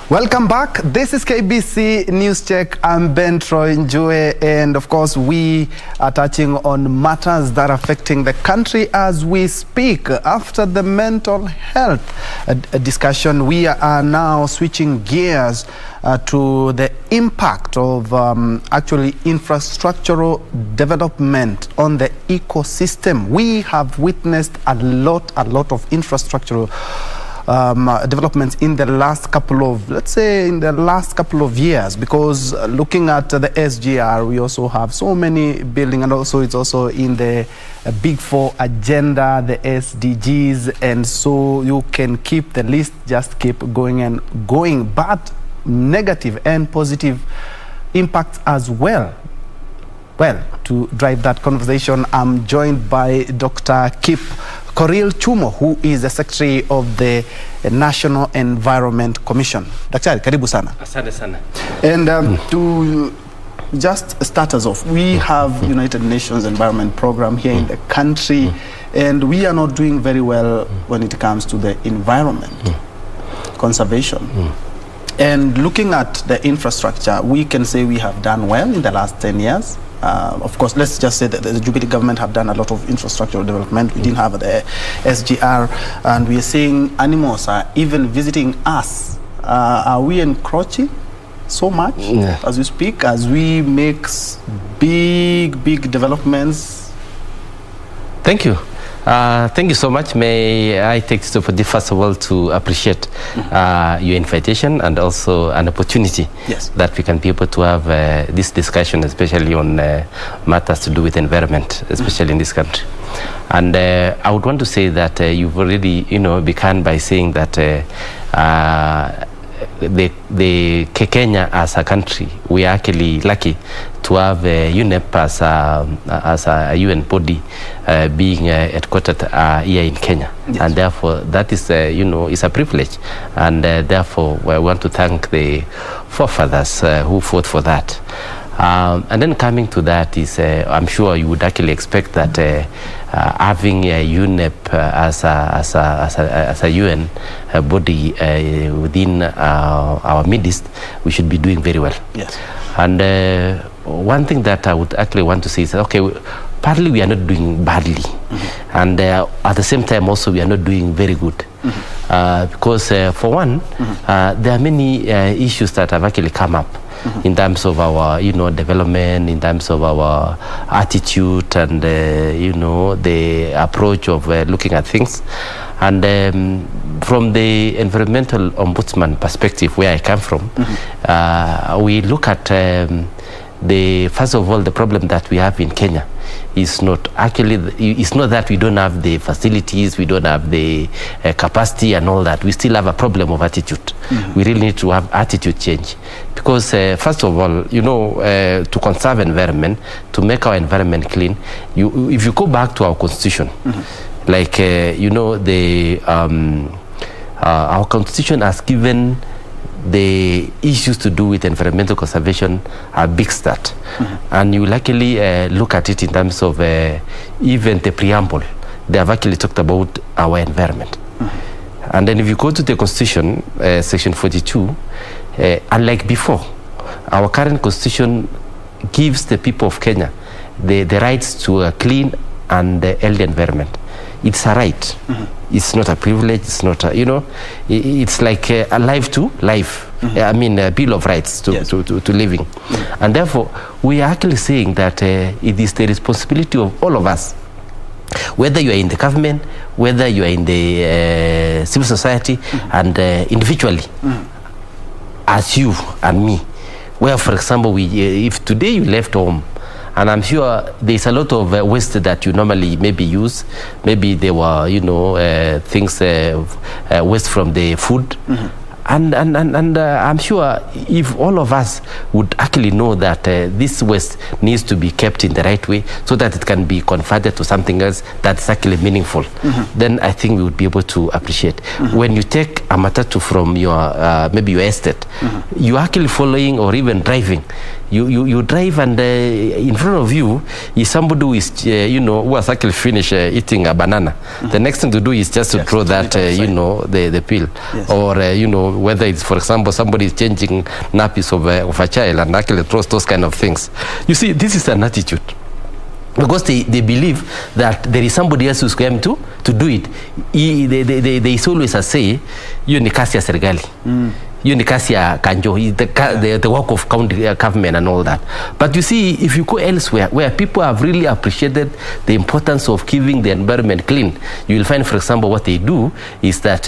Welcome back. This is KBC News Check. I'm Ben Troy Njue, and of course we are touching on matters that are affecting the country as we speak. After the mental health discussion, we are now switching gears to the impact of actually infrastructural development on the ecosystem. We have witnessed a lot of infrastructural developments in the last couple of, let's say, in the last couple of years, because looking at the SGR, we also have so many building, and also it's also in the Big Four agenda, the SDGs, and so you can keep the list, just keep going and going, but negative and positive impacts as well. Well, to drive that conversation, I'm joined by Dr. Kipkorir Chumo, who is the Secretary of the National Environment Commission. Daktari, karibu sana. Asante sana. And to just start us off, we have United Nations Environment Program here in the country, and we are not doing very well when it comes to the environment conservation. And looking at the infrastructure, we can say we have done well in the last 10 years. Of course, let's just say that the Jubilee government have done a lot of infrastructural development. We didn't have the SGR, and we are seeing animals are even visiting us. Are we encroaching so much as we speak, as we make big developments? Thank you. Thank you so much. May I take this opportunity, first of all, to appreciate your invitation and also an opportunity that we can be able to have this discussion, especially on matters to do with environment, especially in this country. And I would want to say that you've already, begun by saying that the Kenya as a country, we are actually lucky to have UNEP as a UN body being headquartered here in Kenya. And therefore that is is a privilege, and therefore I want to thank the forefathers who fought for that. And then coming to that is, I'm sure you would actually expect that having a UNEP as a UN body within our midst, we should be doing very well. Yes. And one thing that I would actually want to say is, okay, partly we are not doing badly, and at the same time also we are not doing very good, because for one, there are many issues that have actually come up in terms of our development, in terms of our attitude, and the approach of looking at things. And from the environmental ombudsman perspective, where I come from, we look at first of all, the problem that we have in Kenya is not actually, it's not that we don't have the facilities, we don't have the capacity and all that. We still have a problem of attitude. We really need to have attitude change, because first of all, to conserve environment, to make our environment clean, if you go back to our constitution, like our constitution has given the issues to do with environmental conservation a big start. And you will actually look at it in terms of even the preamble. They have actually talked about our environment. And then if you go to the constitution, section 42, unlike before, our current constitution gives the people of Kenya the rights to a clean and healthy environment. It's a right. It's not a privilege. It's not a, it's like a life to life. I mean, a bill of rights to living. And therefore, we are actually saying that it is the responsibility of all of us, whether you are in the government, whether you are in the civil society, and individually, as you and me, where, for example, if today you left home, and I'm sure there's a lot of waste that you normally maybe use. Maybe there were, things, waste from the food. And I'm sure if all of us would actually know that this waste needs to be kept in the right way so that it can be converted to something else that's actually meaningful, then I think we would be able to appreciate. When you take a matatu from your maybe your estate you're actually following or even driving. You drive, and in front of you is somebody who is, who has actually finished eating a banana. The next thing to do is just to throw that, the pill. Yes. Or, whether it's, for example, somebody is changing nappies of a child and actually throws those kind of things. You see, this is an attitude. Because they believe that there is somebody else who's going to do it. They always say, you ni kasi ya serikali. You ni kasi ya kanjo, the work of county government and all that. But you see, if you go elsewhere, where people have really appreciated the importance of keeping the environment clean, you will find, for example, what they do is that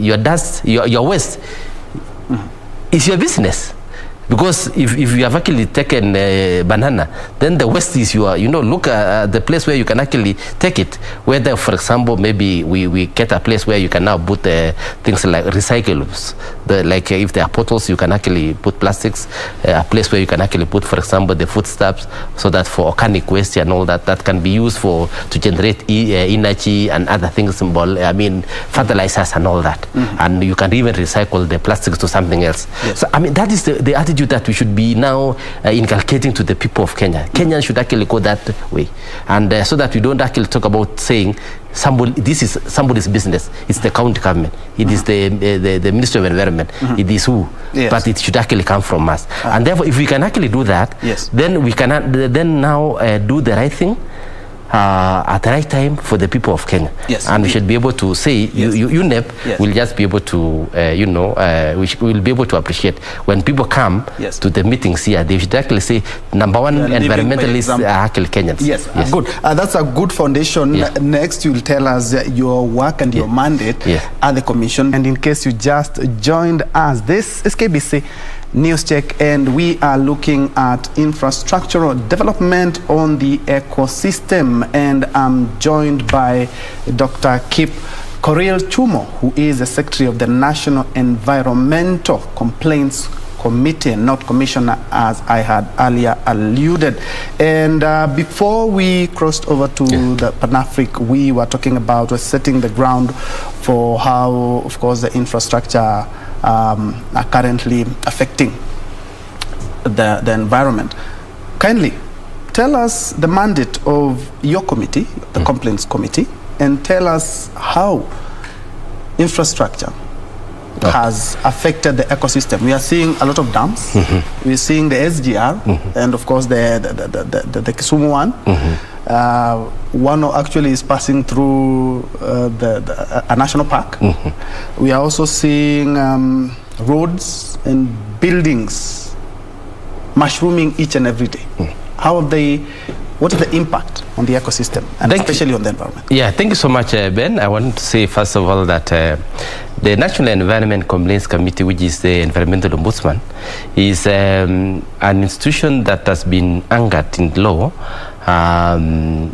your dust, your waste is your business. Because if you have actually taken a banana, then the waste is your, look at the place where you can actually take it. Whether, for example, maybe we get a place where you can now put things like recyclables. Like if there are bottles, you can actually put plastics. A place where you can actually put, for example, the foodstuffs, so that for organic waste and all that can be used to generate energy and other things, fertilizers and all that. And you can even recycle the plastics to something else. Yes. So, that is the attitude that we should be now inculcating to the people of Kenya. Kenyans should actually go that way, and so that we don't actually talk about saying this is somebody's business. It's the county government. It is the Ministry of Environment. It is who, yes. But it should actually come from us. And therefore, if we can actually do that, yes. Then we can now do the right thing at the right time for the people of Kenya. Yes, and we should be able to say, yes. UNEP yes. will just be able to, we will be able to appreciate when people come yes. to the meetings here. They should actually say, number one, environmentalists are actually Kenyans. Yes, yes. Good. That's a good foundation. Yeah. Next, you'll tell us your work and your mandate at the commission. And in case you just joined us, this is KBC News Check, and we are looking at infrastructural development on the ecosystem, and I'm joined by Dr. Kipkorir Chumo, who is the Secretary of the National Environmental Complaints Committee, not Commissioner, as I had earlier alluded. And before we crossed over to the Pan-Afric, we were talking about setting the ground for how, of course, the infrastructure are currently affecting the environment. Kindly tell us the mandate of your committee, the Complaints Committee, and tell us how infrastructure has affected the ecosystem. We are seeing a lot of dams. We're seeing the SGR, and of course the Kisumu one. One actually is passing through a national park. We are also seeing roads and buildings mushrooming each and every day. How have they? What is the impact on the ecosystem, and especially on the environment? Yeah, thank you so much, Ben. I want to say, first of all, that the National Environment Complaints Committee, which is the Environmental Ombudsman, is an institution that has been anchored in law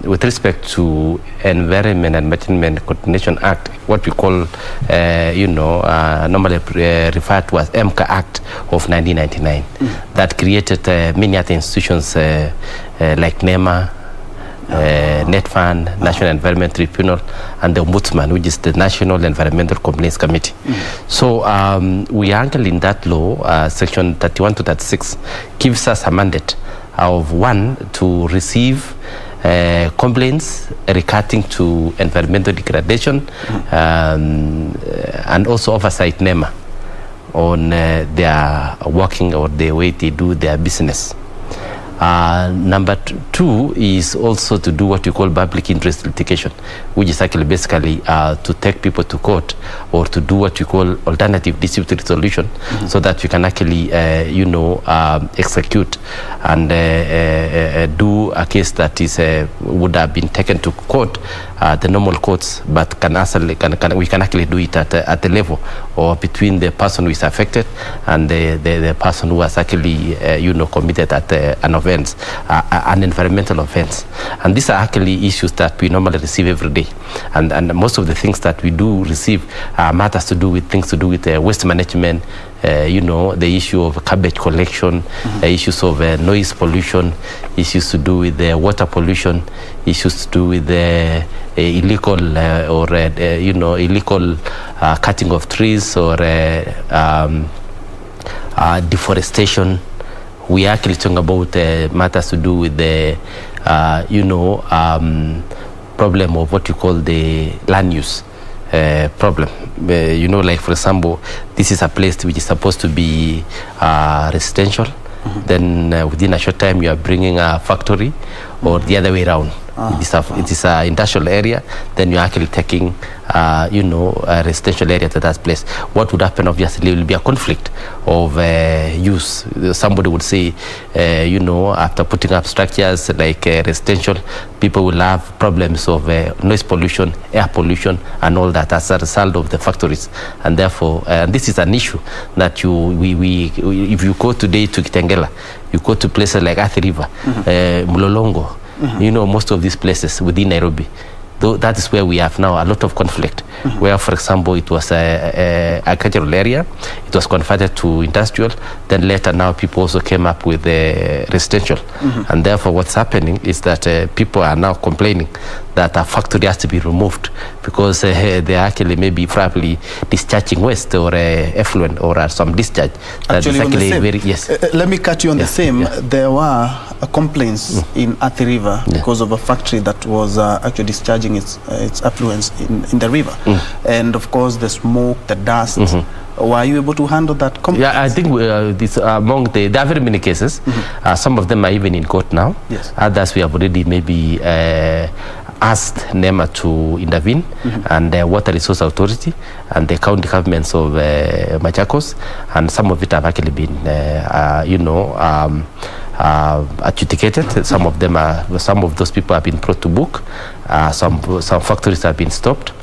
with respect to Environment and Management Coordination Act, what we call, normally referred to as EMCA Act of 1999, that created many other institutions like NEMA, NETFAN, National Environment Tribunal, and the Ombudsman, which is the National Environmental Complaints Committee. So we are actually in that law, section 31 to 36, gives us a mandate of one, to receive complaints regarding to environmental degradation, and also oversight NEMA on their working or the way they do their business. Number two is also to do what you call public interest litigation, which is actually basically to take people to court or to do what you call alternative dispute resolution, so that you can actually, execute and do a case that is would have been taken to court, the normal courts, but we can actually do it at the level or between the person who is affected and the person who has actually, committed an offense, an environmental offense. And these are actually issues that we normally receive every day. And most of the things that we do receive matters to do with things to do with waste management, the issue of garbage collection, issues of noise pollution, issues to do with water pollution, issues to do with illegal illegal cutting of trees, or deforestation. We are actually talking about matters to do with the, problem of what you call the land use problem. Like for example, this is a place which is supposed to be residential. Then within a short time you are bringing a factory, or the other way around. It is an industrial area, then you're actually taking a residential area to that place. What would happen? Obviously, will be a conflict of use. Somebody would say, after putting up structures like residential, people will have problems of noise pollution, air pollution, and all that as a result of the factories. And therefore, this is an issue that if you go today to Kitengela, you go to places like Athi River, Mlolongo, most of these places within Nairobi, that is where we have now a lot of conflict, where, for example, it was a agricultural area, it was converted to industrial, then later now people also came up with residential. And therefore what's happening is that people are now complaining that a factory has to be removed because they actually maybe probably discharging waste or effluent or some discharge. Actually, on the same. Let me cut you on the same. There were complaints in Athi River because of a factory that was actually discharging its effluents in the river. And of course the smoke, the dust. Were you able to handle that complaint? Yeah, I think there are very many cases. Some of them are even in court now. Yes. Others we have already maybe asked NEMA to intervene, and the Water Resource Authority and the county governments of Machakos, and some of it have actually been adjudicated. Some of those people have been brought to book. Some factories have been stopped.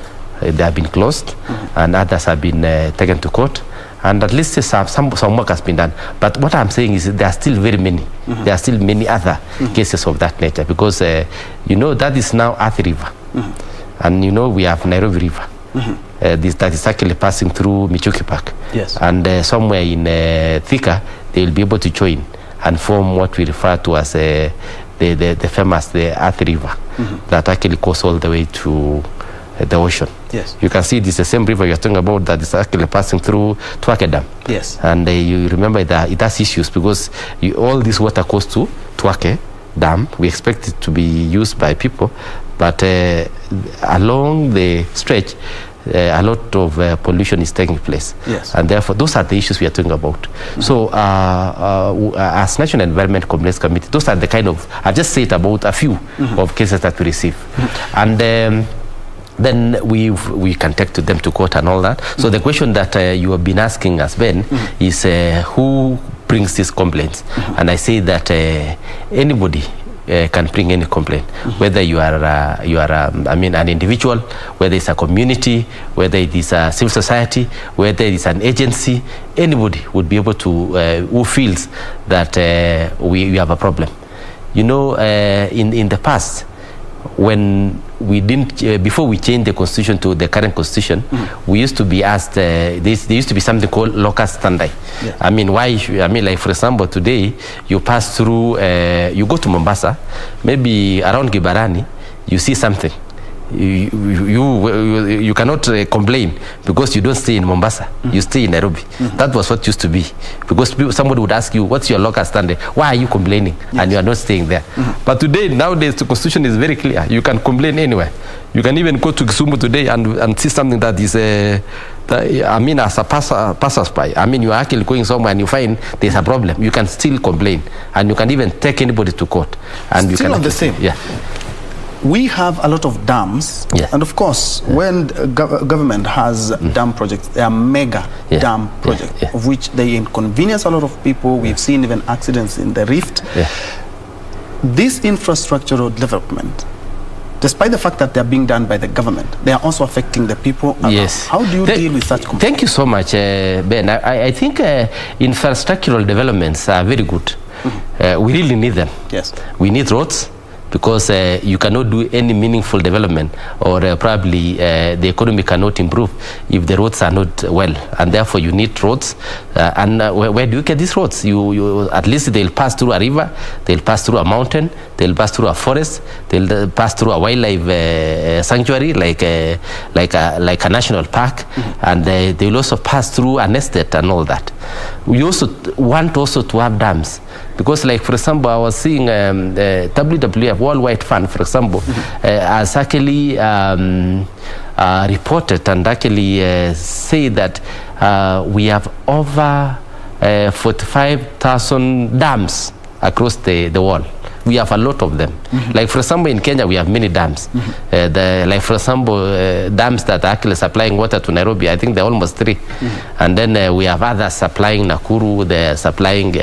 They have been closed, and others have been taken to court. And at least some work has been done. But what I'm saying is there are still very many. There are still many other cases of that nature, because that is now Athi River, and we have Nairobi River. That is actually passing through Michuki Park. Yes. And somewhere in Thika, they will be able to join and form what we refer to as the famous Athi River, that actually goes all the way to the ocean. Yes. You can see this is the same river you're talking about that is actually passing through Twake Dam. Yes. And you remember that it has issues because all this water goes to Twake Dam. We expect it to be used by people, but along the stretch, a lot of pollution is taking place. Yes. And therefore, those are the issues we are talking about. So, as National Environment Complaints Committee, those are the kind of, I've just said about a few of cases that we receive. And then we can take them to court and all that. So the question that you have been asking us, Ben, is who brings these complaints? And I say that anybody can bring any complaint, whether you are an individual, whether it's a community, whether it is a civil society, whether it's an agency. Anybody would be able to who feels that we have a problem. In the past, when we didn't, before we changed the constitution to the current constitution, we used to be asked, there used to be something called locus standi. Yeah. Like for example, today you pass through, you go to Mombasa, maybe around Gibarani, you see something. You cannot complain because you don't stay in Mombasa, you stay in Nairobi. That was what used to be, because somebody would ask you, what's your locus standi? Why are you complaining? Yes. And you are not staying there. But today, nowadays, the constitution is very clear. You can complain anywhere. You can even go to Kisumu today and see something that is as a passersby. You are actually going somewhere and you find there's a problem. You can still complain, and you can even take anybody to court. And you can on the same. Yeah. We have a lot of dams, and of course, when government has dam projects, they are mega dam projects, of which they inconvenience a lot of people. We've seen even accidents in the Rift. This infrastructural development, despite the fact that they're being done by the government, they are also affecting the people around. Yes. How do you deal with such complaints? Thank you so much, Ben. I think infrastructural developments are very good. We really need them. Yes. We need roads, because you cannot do any meaningful development, or probably the economy cannot improve if the roads are not well, and therefore you need roads. And where do you get these roads? You at least they'll pass through a river, they'll pass through a mountain, they'll pass through a forest, they'll pass through a wildlife sanctuary like a national park, and they will also pass through an estate and all that. We also want to have dams, because, like, for example, I was seeing WWF, Worldwide Fund, for example, has actually reported and actually say that we have over 45,000 dams across the world. We have a lot of them. Like, for example, in Kenya, we have many dams. Like, for example, dams that are actually supplying water to Nairobi, I think they're almost 3. And then we have others supplying Nakuru, they're supplying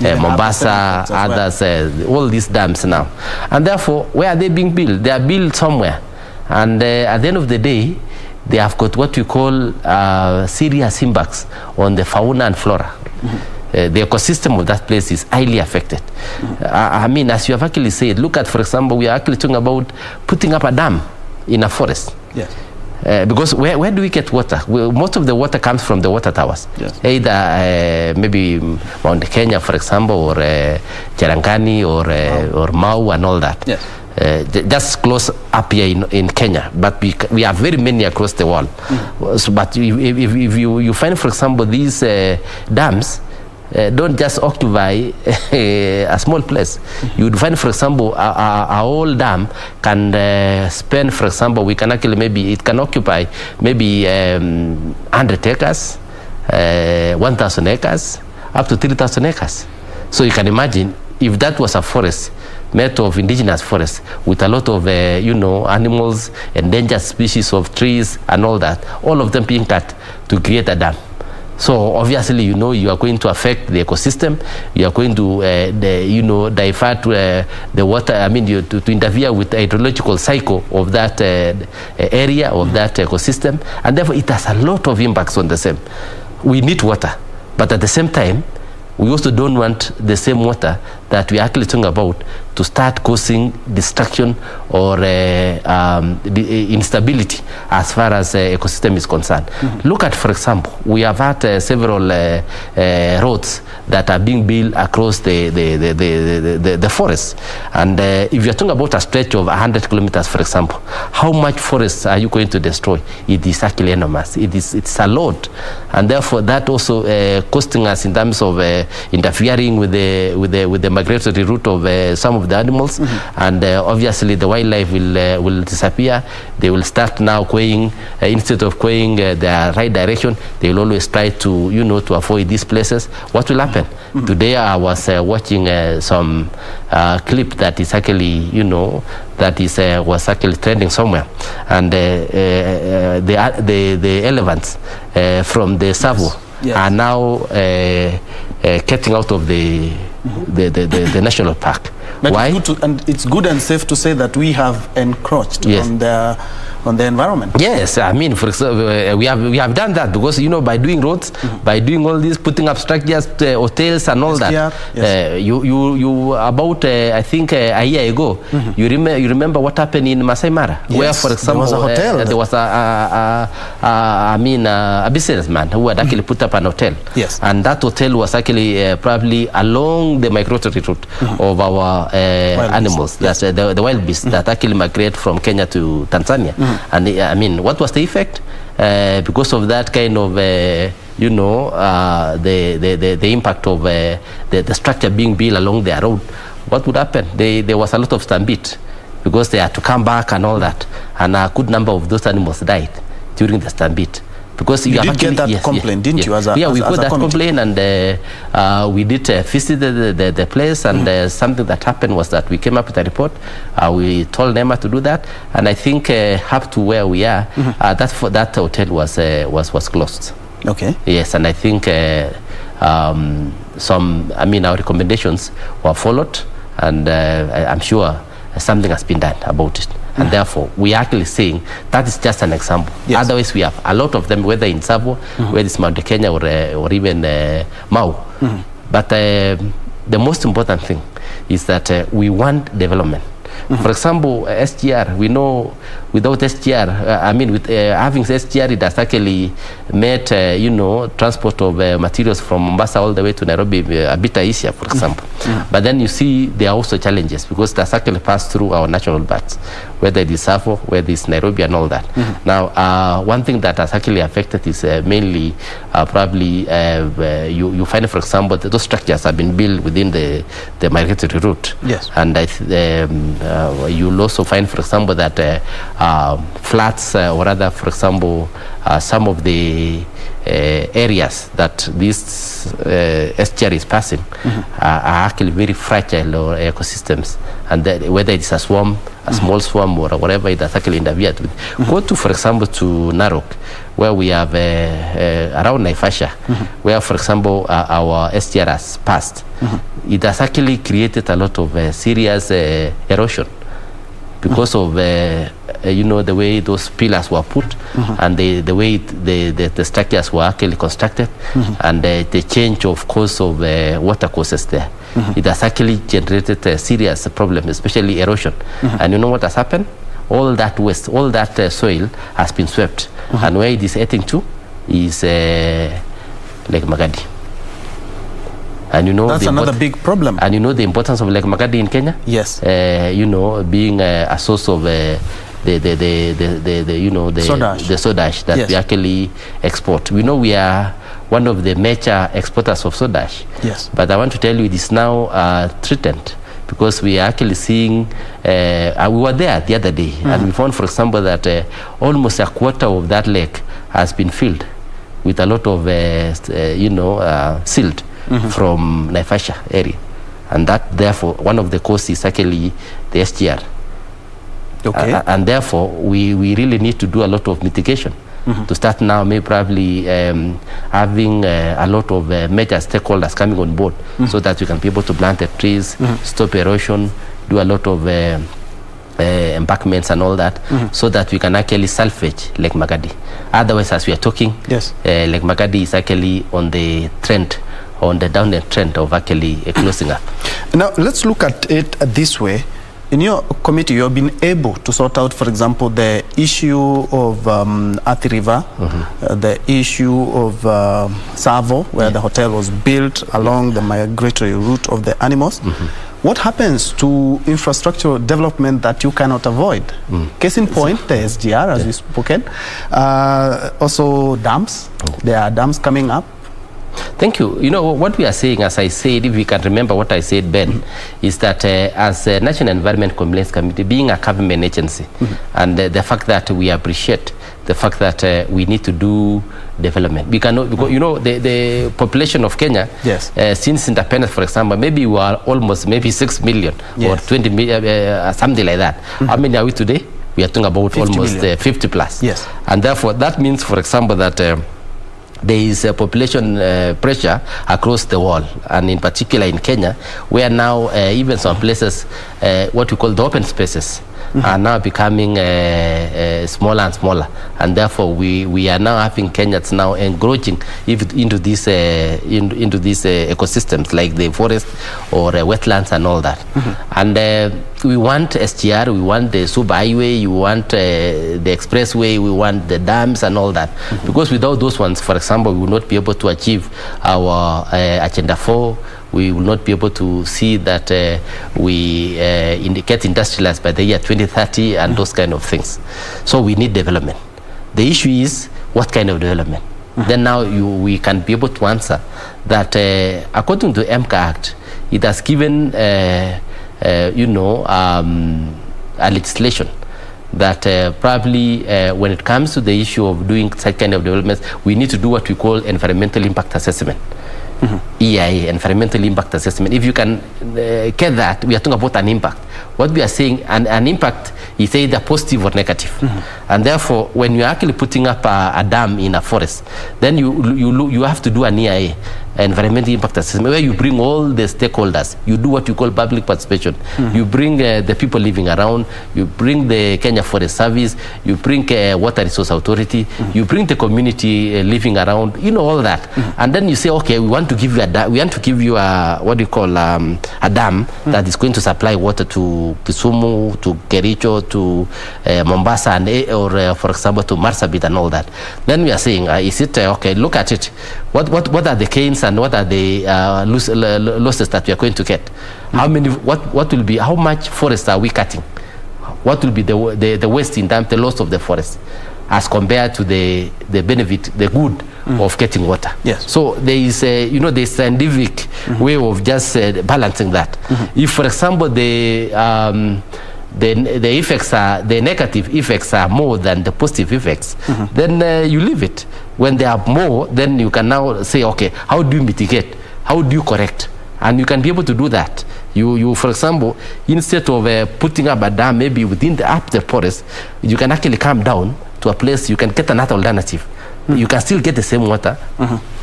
Mombasa, others, all these dams now. And therefore, where are they being built? They are built somewhere. And at the end of the day, they have got what we call serious impacts on the fauna and flora. The ecosystem of that place is highly affected. I mean, as you have actually said, look at, for example, we are actually talking about putting up a dam in a forest. Yes. Because where do we get water? Most of the water comes from the water towers. Yes. Either maybe Mount Kenya, for example, or Cherangani, or Mau and all that. Yes. Just close up here in Kenya, but we have very many across the world. So, but if you find, for example, these dams don't just occupy a small place. You would find, for example, a whole dam can spend, for example, we can actually it can occupy maybe 100 acres, 1,000 acres, up to 3,000 acres. So you can imagine if that was a forest made of indigenous forests with a lot of animals, endangered species of trees and all that, all of them being cut to create a dam. So obviously, you are going to affect the ecosystem. You are going to, divert the water. I mean, to interfere with the hydrological cycle of that area, of that ecosystem, and therefore it has a lot of impacts on the same. We need water, but at the same time, we also don't want the same water that we're actually talking about to start causing destruction or instability as far as ecosystem is concerned. Look at, for example, we have had several roads that are being built across the forest. And if you're talking about a stretch of 100 kilometers, for example, how much forest are you going to destroy? It is actually enormous. It's a lot. And therefore, that also costing us in terms of interfering with the migratory route of some of the animals, and obviously the wildlife will disappear. They will start now going instead of going the right direction. They will always try to to avoid these places. What will happen? Today I was watching some clip that is actually was actually trending somewhere, and the elephants from the Savo are now getting out of the national park. But why? It's good and safe to say that we have encroached on the environment. Yes, I mean, for example, we have done that because by doing roads, by doing all this, putting up structures, hotels and all that. Yes. You about I think a year ago, you remember what happened in Masai Mara, where, for example, there was a hotel. There was a businessman who had actually put up an hotel. Yes. And that hotel was actually probably along the migratory route of our animals, that's the wild beasts that actually migrate from Kenya to Tanzania. And I mean, what was the effect? Because of that kind of, the impact of the structure being built along their road, what would happen? There was a lot of stampede because they had to come back and all that. And a good number of those animals died during the stampede. Because you did get that complaint, didn't you? We got that complaint, and we did visit the place, and something that happened was that we came up with a report. We told NEMA to do that, and I think up to where we are, that hotel was closed. Okay. Yes, and I think our recommendations were followed, and I'm sure something has been done about it. And therefore, we are actually saying that is just an example. Yes. Otherwise, we have a lot of them, whether in Savo, whether it's Mount Kenya, or even Mau. But the most important thing is that we want development. For example, SGR, we know without SGR, with having SGR, it has actually made, transport of materials from Mombasa all the way to Nairobi a bit easier, for example. But then you see there are also challenges because that's actually passed through our national parks, whether it is Safo, whether it's Nairobi and all that. Now, one thing that has actually affected is mainly probably you find, for example, that those structures have been built within the migratory route. Yes. And you'll also find, for example, that flats, or rather, for example, some of the areas that this SGR is passing are actually very fragile or ecosystems, and that whether it's a swarm, a small swarm, or whatever it has actually interfered with. Go to, for example, to Narok, where we have around Naivasha, where, for example, our SGR has passed. It has actually created a lot of serious erosion because of the way those pillars were put and the way the structures were actually constructed and the change of course of water courses there. It has actually generated a serious problem, especially erosion. And you know what has happened? All that waste, all that soil has been swept. And where it is heading to is Lake Magadi. And you know that's another big problem. And you know the importance of Lake Magadi in Kenya? Yes. Being a source of the soda ash that we actually export. We know we are one of the major exporters of soda ash. Yes. But I want to tell you it is now threatened because we are actually seeing, we were there the other day and we found, for example, that almost a quarter of that lake has been filled with a lot of, silt from Naivasha area. And that, therefore, one of the causes is actually the SGR. Okay. And therefore, we really need to do a lot of mitigation. To start now, maybe probably having a lot of major stakeholders coming on board so that we can be able to plant the trees, stop erosion, do a lot of embankments and all that, so that we can actually salvage Lake Magadi. Otherwise, as we are talking, Lake Magadi is actually on the trend, on the downward trend of actually closing up. Now, let's look at it this way. In your committee, you have been able to sort out, for example, the issue of Athi River, the issue of Savo, where the hotel was built along the migratory route of the animals. What happens to infrastructural development that you cannot avoid? Case in point, the SGR, as we've spoken. Also dams. There are dams coming up. Thank you. You know, what we are saying, as I said, if we can remember what I said, Ben, is that as a National Environment Complaints Committee, being a government agency, and the fact that we appreciate the fact that we need to do development. We cannot, because, you know, the population of Kenya, since independence, for example, maybe we are almost maybe 6 million or 20 million, something like that. How many are we today? We are talking about almost 50 plus. Yes. And therefore, that means, for example, that there is a population pressure across the world, and in particular in Kenya, where now even some places, what we call the open spaces, are now becoming smaller and smaller, and therefore we are now having Kenyans now encroaching into these ecosystems like the forest or wetlands and all that. And we want SGR, we want the sub highway, we want the expressway, we want the dams and all that, because without those ones, for example, we will not be able to achieve our Agenda 4. We will not be able to see that we get industrialized by the year 2030 and those kind of things. So we need development. The issue is what kind of development. Then now we can be able to answer that according to the MCA Act, it has given a legislation that probably when it comes to the issue of doing such kind of developments, we need to do what we call environmental impact assessment. EIA, environmental impact assessment. If you can get that, we are talking about an impact. What we are saying, an impact is either positive or negative. And therefore, when you're actually putting up a dam in a forest, then you have to do an EIA environmental impact assessment, where you bring all the stakeholders. You do what you call public participation. You bring the people living around. You bring the Kenya Forest Service. You bring Water Resource Authority. You bring the community living around. You know, all that. And then you say, okay, we want to give you a what do you call a dam that is going to supply water to Kisumu, to Kericho, to Mombasa, and or for example to Marsabit and all that. Then we are saying, is it okay? Look at it. What are the gains and what are the losses that we are going to get? How many? What will be? How much forest are we cutting? What will be the waste in terms the loss of the forest, as compared to the benefit, the good of getting water? Yes. So there is the scientific way of just balancing that. If, for example, the effects are, the negative effects are more than the positive effects, then you leave it. When they are more, then you can now say, okay, how do you mitigate? How do you correct? And you can be able to do that. You for example, instead of putting up a dam maybe within the forest, you can actually come down to a place, you can get another alternative. You can still get the same water,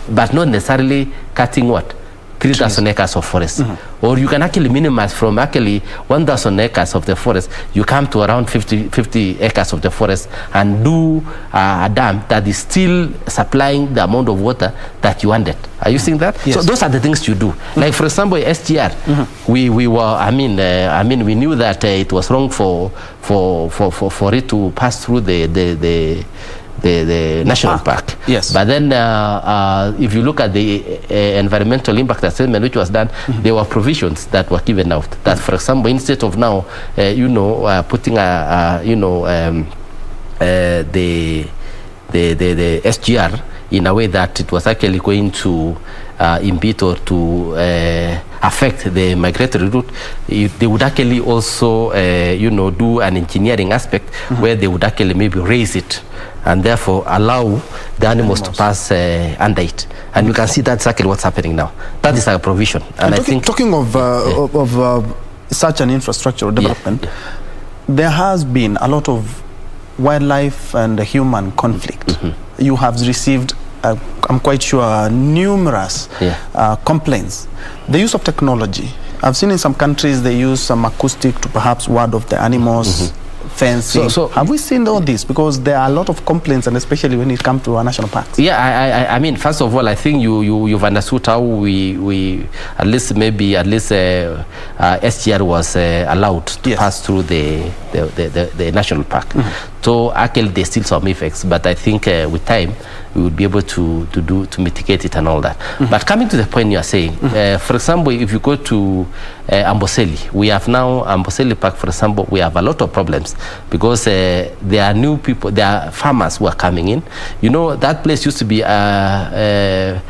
but not necessarily cutting what? 3,000 acres of forest. Or you can actually minimize from actually 1,000 acres of the forest, you come to around 50 acres of the forest and do a dam that is still supplying the amount of water that you wanted. Are you seeing that? Yes. So those are the things you do. Like, for example, SGR, we knew that it was wrong for it to pass through the national park. Yes. But then if you look at the environmental impact assessment which was done, there were provisions that were given out that, for example, instead of now putting the SGR in a way that it was actually going to impede or to affect the migratory route, they would actually also do an engineering aspect where they would actually maybe raise it and therefore allow the animals to pass under it. And you can see that's exactly what's happening now. That is a provision. And I think talking of such an infrastructural development, there has been a lot of wildlife and human conflict. You have received, I'm quite sure, numerous complaints. The use of technology. I've seen in some countries they use some acoustic to perhaps ward off the animals. Fencing. So have we seen all this? Because there are a lot of complaints, and especially when it comes to our national parks. Yeah, I mean, first of all, I think you've understood how we at least SGR was allowed to pass through the national park. So actually there's still some effects, but I think with time we would be able to mitigate it and all that. But coming to the point you are saying, for example, if you go to Amboseli, we have now Amboseli Park, for example, we have a lot of problems because there are new people, there are farmers who are coming in. You know, that place used to be it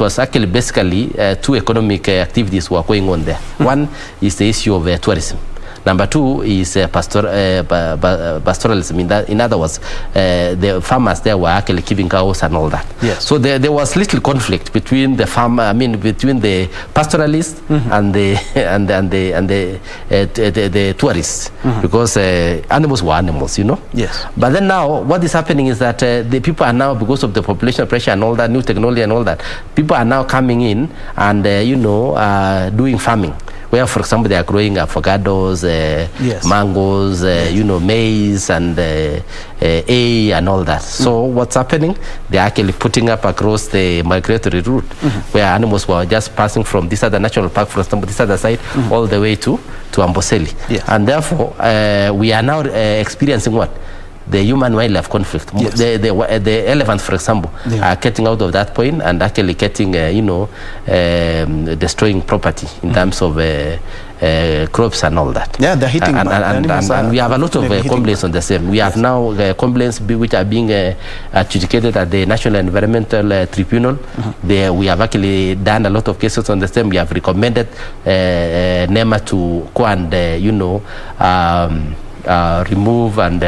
was actually basically two economic activities were going on there. One is the issue of tourism. Number two is pastoralism. In other words, the farmers there were actually keeping cows and all that. Yes. So there was little conflict between the between the pastoralists and the tourists, because animals were animals, you know. Yes. But then now, what is happening is that the people are now, because of the population pressure and all that, new technology and all that, people are now coming in and doing farming, where, for example, they are growing avocados, mangoes, maize and and all that. So what's happening? They're actually putting up across the migratory route, where animals were just passing from this other national park, for example, this other side, all the way to Amboseli. Yes. And therefore, we are now experiencing what? The human-wildlife conflict. Yes. The elephants, for example, are getting out of that point and actually getting, destroying property in terms of crops and all that. Yeah, they're hitting and we have a lot of complaints on the same. We have now complaints which are being adjudicated at the National Environmental Tribunal. We have actually done a lot of cases on the same. We have recommended NEMA to go and, remove and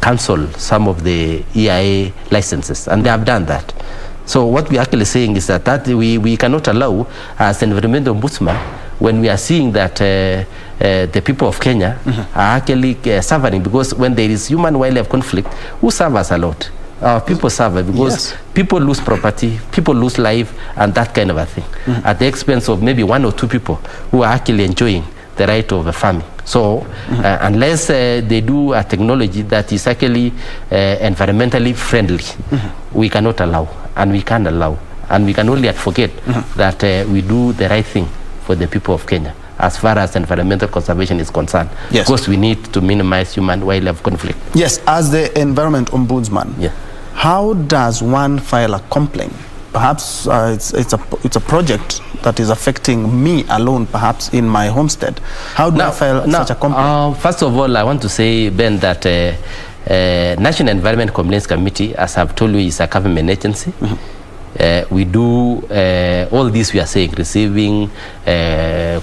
cancel some of the EIA licenses, and they have done that. So what we're actually saying is that we cannot allow, as environmental ombudsman, when we are seeing that the people of Kenya are actually suffering, because when there is human-wildlife conflict, who suffers a lot? Our people suffer because people lose property, people lose life, and that kind of a thing, at the expense of maybe 1 or 2 people who are actually enjoying the right of farming. So unless they do a technology that is actually environmentally friendly, we cannot allow, and we can't allow, and we can only advocate that we do the right thing for the people of Kenya as far as environmental conservation is concerned. Yes. Because we need to minimize human-wildlife conflict. Yes, as the Environment Ombudsman, how does one file a complaint? Perhaps it's a project that is affecting me alone, perhaps in my homestead. How do I file such a complaint? First of all, I want to say, Ben, that National Environment Complaints Committee, as I've told you, is a government agency. We do all this we are saying, receiving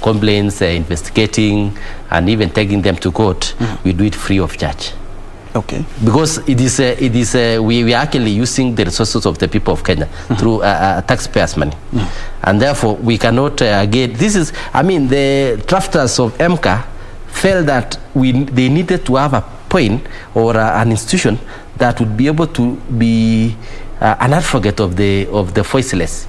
complaints, investigating, and even taking them to court. We do it free of charge. Okay. Because we are actually using the resources of the people of Kenya through taxpayers' money, and therefore we cannot again. This is, I mean, the drafters of MCA felt that they needed to have a point or an institution that would be able to be an advocate of the voiceless.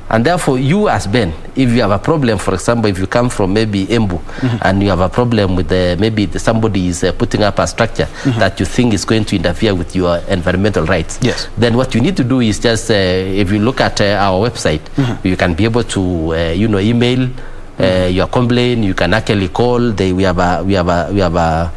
And therefore, you as Ben, if you have a problem, for example, if you come from maybe Embu and you have a problem with maybe somebody is putting up a structure that you think is going to interfere with your environmental rights, then what you need to do is just, if you look at our website, you can be able to, email your complaint. You can actually call. We have a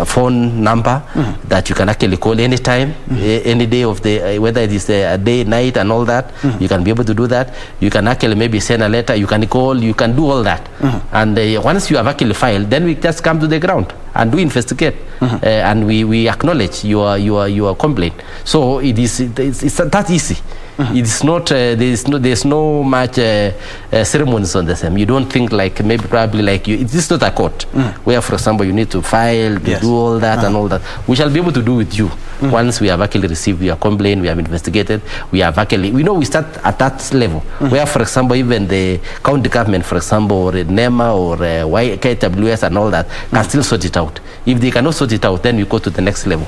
phone number that you can actually call anytime, any day of the, whether it is a day, night, and all that. You can be able to do that. You can actually maybe send a letter. You can call. You can do all that. And once you have actually filed, then we just come to the ground and do investigate, and we acknowledge your complaint. So it's that easy. It is not. There's no much ceremonies on the same. You don't think like maybe probably like you. It is not a court where, for example, you need to file, do all that and all that. We shall be able to do with you once we have actually received your complaint. We have investigated. We have actually. We start at that level where, for example, even the county government, for example, or NEMA or KWS and all that can still sort it out. If they cannot sort it out, then we go to the next level.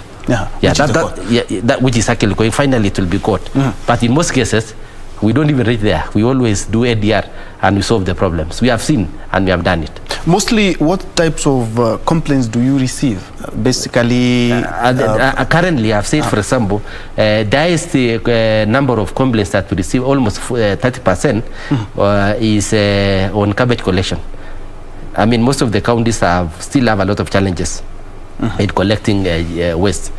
Which is actually going. Finally, it will be court. But in most cases, we don't even reach there. We always do ADR and we solve the problems. We have seen and we have done it. Mostly, what types of complaints do you receive? Basically, currently, I've said, for example, there is the number of complaints that we receive. Almost 30% is on garbage collection. I mean, most of the counties still have a lot of challenges in collecting waste.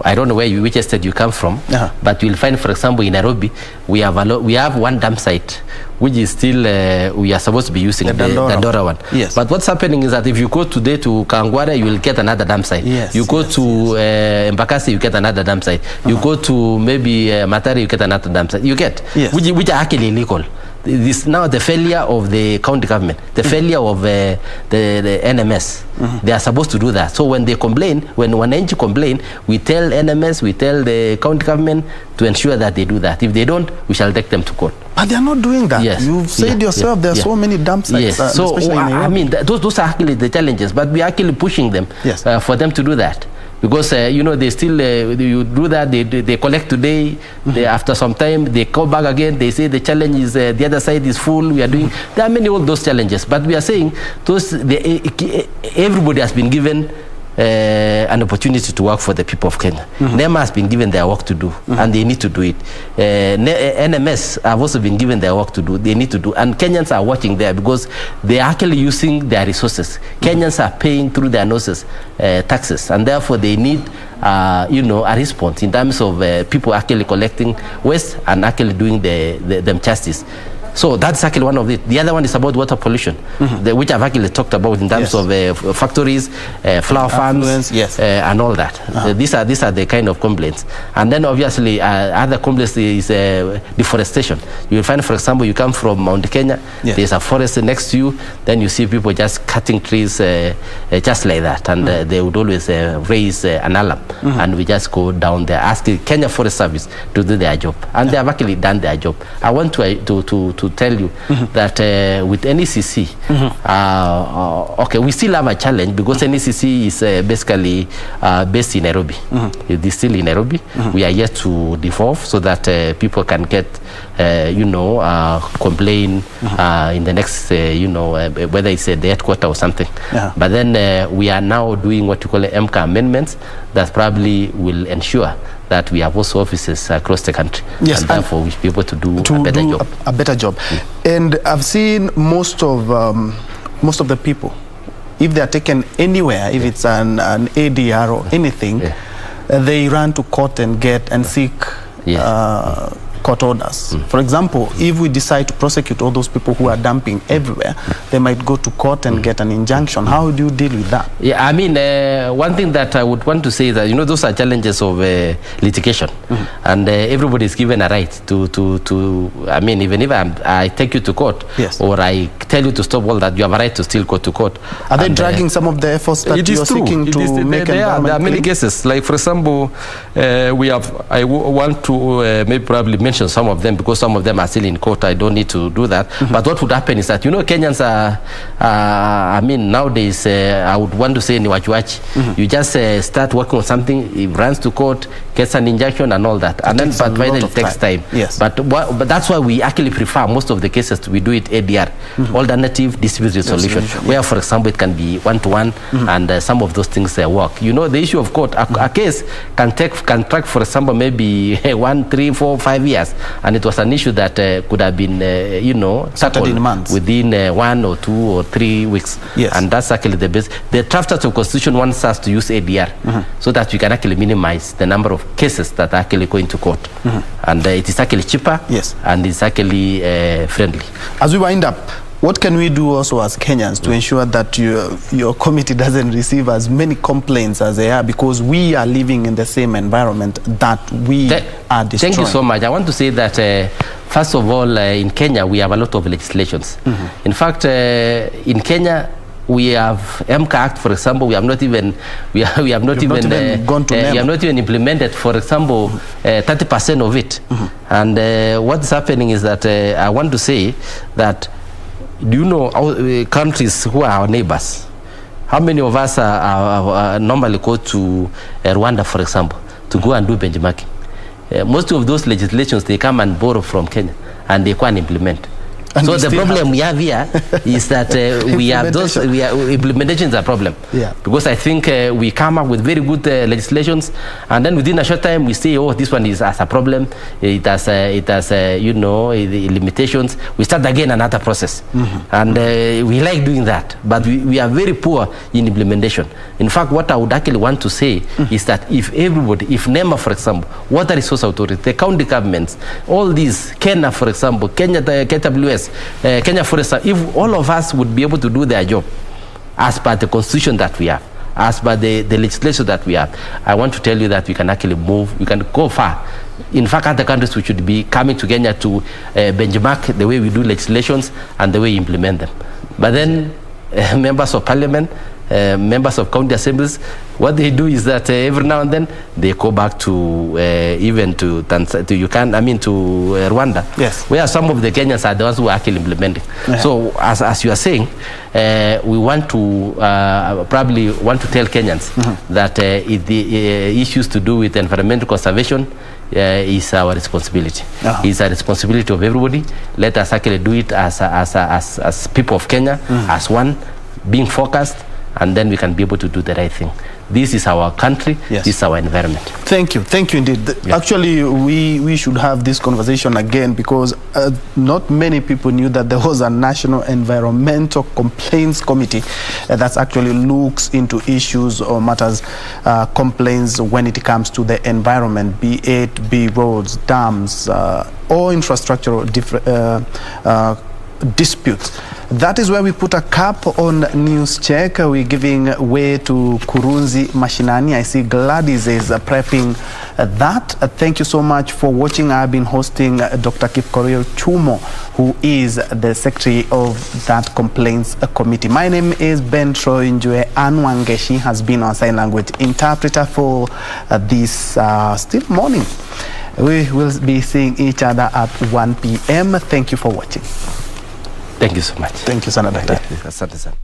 I don't know which state you come from, but you'll find, for example, in Nairobi, we have one dump site, which is still we are supposed to be using the Dandora one. Yes. But what's happening is that if you go today to Kangware, you will get another dump site. You go to Embakasi, you get another dump site. You go to maybe Matari, you get another dump site. You get, which are actually illegal. This now the failure of the county government, the failure of the NMS. They are supposed to do that. So when they complain, when one NG complain, we tell NMS, we tell the county government to ensure that they do that. If they don't, we shall take them to court. But they are not doing that. You've said yourself there are so many dump sites. So I mean, those are actually the challenges, but we are actually pushing them for them to do that. Because they still you do that, they collect today, after some time they come back again, they say the challenge is the other side is full, we are doing, there are many of those challenges, but we are saying everybody has been given an opportunity to work for the people of Kenya. NEMA has been given their work to do, and they need to do it. NMS have also been given their work to do, they need to do, and Kenyans are watching there because they are actually using their resources. Kenyans are paying through their noses taxes, and therefore they need a response in terms of people actually collecting waste and actually doing them justice. So that's actually one of it. The other one is about water pollution, which I've actually talked about in terms of factories, flower farms, and all that. These are the kind of complaints. And then obviously other complaints is deforestation. You will find, for example, you come from Mount Kenya, there's a forest next to you, then you see people just cutting trees just like that, and they would always raise an alarm, and we just go down there asking Kenya Forest Service to do their job, and they have actually done their job. I want to to tell you that with NECC, okay, we still have a challenge because NECC is basically based in Nairobi. It is still in Nairobi. We are yet to devolve so that people can get, complain in the next, whether it's the headquarter or something. But then we are now doing what you call MCA amendments that probably will ensure that we have also offices across the country. Yes, and therefore we should be able to do a better job. And I've seen most of the people, if they are taken anywhere, if it's an ADR or anything, they run to court and seek court orders. For example, if we decide to prosecute all those people who are dumping everywhere, they might go to court and get an injunction. How do you deal with that? Yeah, I mean, one thing that I would want to say is that, those are challenges of litigation. And everybody is given a right to I mean, even if I take you to court, or I tell you to stop all that, you have a right to still go to court. Are they dragging some of the efforts that you are seeking to make there are many cases. Like, for example, I want to maybe probably mention some of them because some of them are still in court. I don't need to do that. But what would happen is that, Kenyans are, I mean, nowadays, I would want to say ni wachuachi. You just start working on something, it runs to court, gets an injunction and all that. And then finally it takes time. Yes. But that's why we actually prefer most of the cases we do it ADR, alternative dispute resolution, where, for example, it can be one-to-one, and some of those things work. The issue of court, a case can track, for example, maybe 1, 3, 4, 5 years. And it was an issue that could have been, settled in months, within 1 or 2 or 3 weeks. Yes. And that's actually the best. The drafters of Constitution wants us to use ADR so that we can actually minimize the number of cases that are actually going to court. And it is actually cheaper. Yes. And it's actually friendly. As we wind up, what can we do also as Kenyans to ensure that your committee doesn't receive as many complaints as they are, because we are living in the same environment that we are destroying? Thank you so much. I want to say that first of all, in Kenya we have a lot of legislations. In fact, in Kenya we have MCA Act, for example. We have not even implemented, for example, 30% of it. And what's happening is that I want to say that, do you know countries who are our neighbors? How many of us are normally go to Rwanda, for example, to go and do benchmarking? Most of those legislations, they come and borrow from Kenya, and they can't implement. And so the problem we have here is that we have those implementations are a problem. Because I think we come up with very good legislations, and then within a short time we say, oh, this one is as a problem. It has limitations. We start again another process, and we like doing that, but we are very poor in implementation. In fact, what I would actually want to say is that if NEMA, for example, Water Resource Authority, the county governments, all these, Kenya, for example, KWS, Kenya Forest, if all of us would be able to do their job as per the constitution that we have, as per the legislation that we have, I want to tell you that we can actually move, we can go far. In fact, other countries we should be coming to Kenya to benchmark the way we do legislations and the way we implement them. But then members of parliament, members of county assemblies, what they do is that every now and then they go back to even to Rwanda, where some of the Kenyans are the ones who are actually implementing. So as you are saying, we want to probably want to tell Kenyans that the issues to do with environmental conservation is our responsibility. It's a responsibility of everybody. Let us actually do it as people of Kenya, as one, being focused, and then we can be able to do the right thing. This is our country. This is our environment. Thank you indeed. Actually, we should have this conversation again, because not many people knew that there was a National Environmental Complaints Committee that actually looks into issues or matters, complaints when it comes to the environment, be roads, dams, or infrastructural disputes. That is where we put a cap on News Check. We're giving way to Kurunzi Mashinani. I see Gladys is prepping that. Thank you so much for watching. I've been hosting Dr. Kipkorir Chumo, who is the secretary of that complaints committee. My name is Ben Troy Njue. Anwangeshi has been our sign language interpreter for this still morning. We will be seeing each other at 1 p.m. Thank you for watching. Thank you so much. Thank you sana daktari. Asante sana.